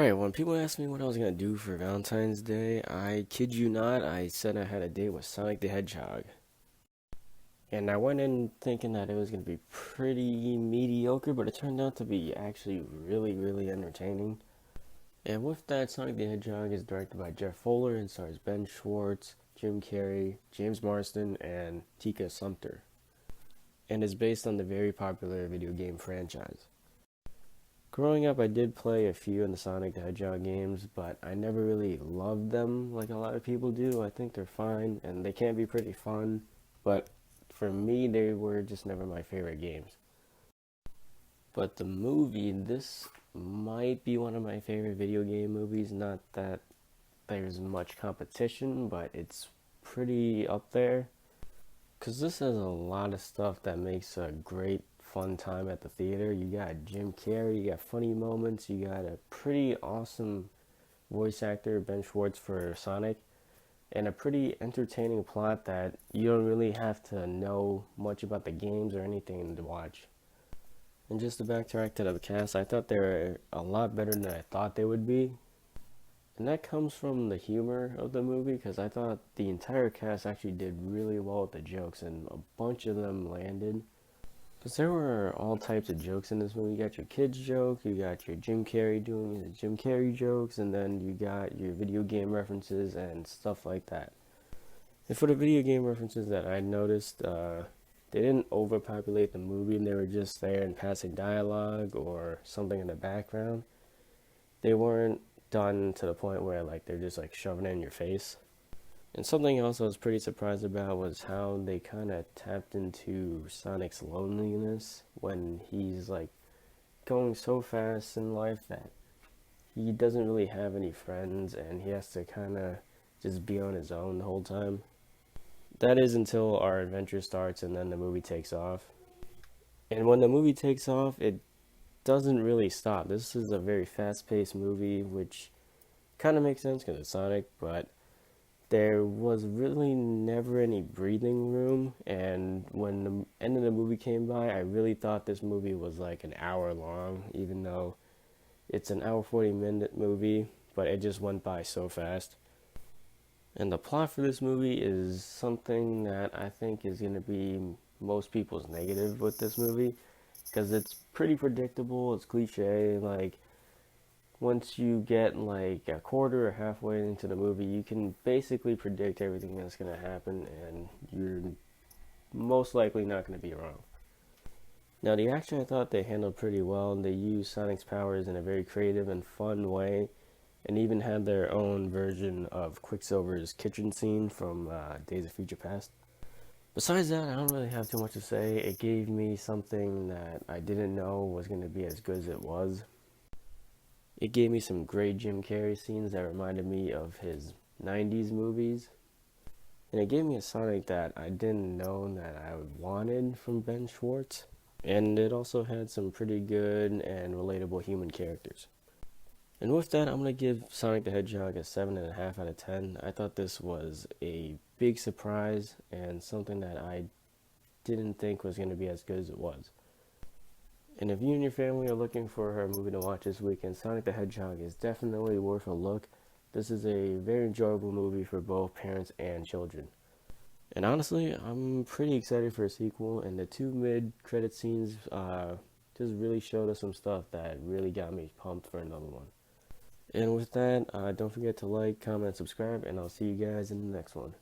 Alright, when people asked me what I was gonna do for Valentine's Day, I kid you not, I said I had a date with Sonic the Hedgehog. And I went in thinking that it was gonna be pretty mediocre, but it turned out to be actually really, really entertaining. And with that, Sonic the Hedgehog is directed by Jeff Fuller and stars Ben Schwartz, Jim Carrey, James Marsden, and Tika Sumpter. And is based on the very popular video game franchise. Growing up, I did play a few in the Sonic the Hedgehog games, but I never really loved them like a lot of people do. I think they're fine, and they can be pretty fun, but for me, they were just never my favorite games. But the movie, this might be one of my favorite video game movies. Not that there's much competition, but it's pretty up there. Because this has a lot of stuff that makes a great fun time at the theater. You got Jim Carrey, you got funny moments, you got a pretty awesome voice actor, Ben Schwartz, for Sonic, and a pretty entertaining plot that you don't really have to know much about the games or anything to watch. And just to backtrack to the cast, I thought they were a lot better than I thought they would be. And that comes from the humor of the movie, because I thought the entire cast actually did really well with the jokes, and a bunch of them landed. Because there were all types of jokes in this movie. You got your kids joke, you got your Jim Carrey doing the Jim Carrey jokes, and then you got your video game references and stuff like that. And for the video game references that I noticed, they didn't overpopulate the movie, and they were just there in passing dialogue or something in the background. They weren't done to the point where like they're just like shoving it in your face. And something else I was pretty surprised about was how they kind of tapped into Sonic's loneliness when he's like going so fast in life that he doesn't really have any friends and he has to kind of just be on his own the whole time. That is until our adventure starts and then the movie takes off. And when the movie takes off, it doesn't really stop. This is a very fast-paced movie, which kind of makes sense because it's Sonic, but there was really never any breathing room. And when the end of the movie came by, I really thought this movie was like an hour long, even though it's an hour 40-minute movie, but it just went by so fast. And the plot for this movie is something that I think is going to be most people's negative with this movie, because it's pretty predictable, it's cliche. Like, once you get like a quarter or halfway into the movie, you can basically predict everything that's going to happen, and you're most likely not going to be wrong. Now, the action I thought they handled pretty well. They used Sonic's powers in a very creative and fun way, and even had their own version of Quicksilver's kitchen scene from Days of Future Past. Besides that, I don't really have too much to say. It gave me something that I didn't know was going to be as good as it was. It gave me some great Jim Carrey scenes that reminded me of his 90s movies. And it gave me a Sonic that I didn't know that I wanted from Ben Schwartz. And it also had some pretty good and relatable human characters. And with that, I'm going to give Sonic the Hedgehog a 7.5 out of 10. I thought this was a big surprise and something that I didn't think was going to be as good as it was. And if you and your family are looking for a movie to watch this weekend, Sonic the Hedgehog is definitely worth a look. This is a very enjoyable movie for both parents and children. And honestly, I'm pretty excited for a sequel, and the two mid-credit scenes just really showed us some stuff that really got me pumped for another one. And with that, don't forget to like, comment, subscribe, and I'll see you guys in the next one.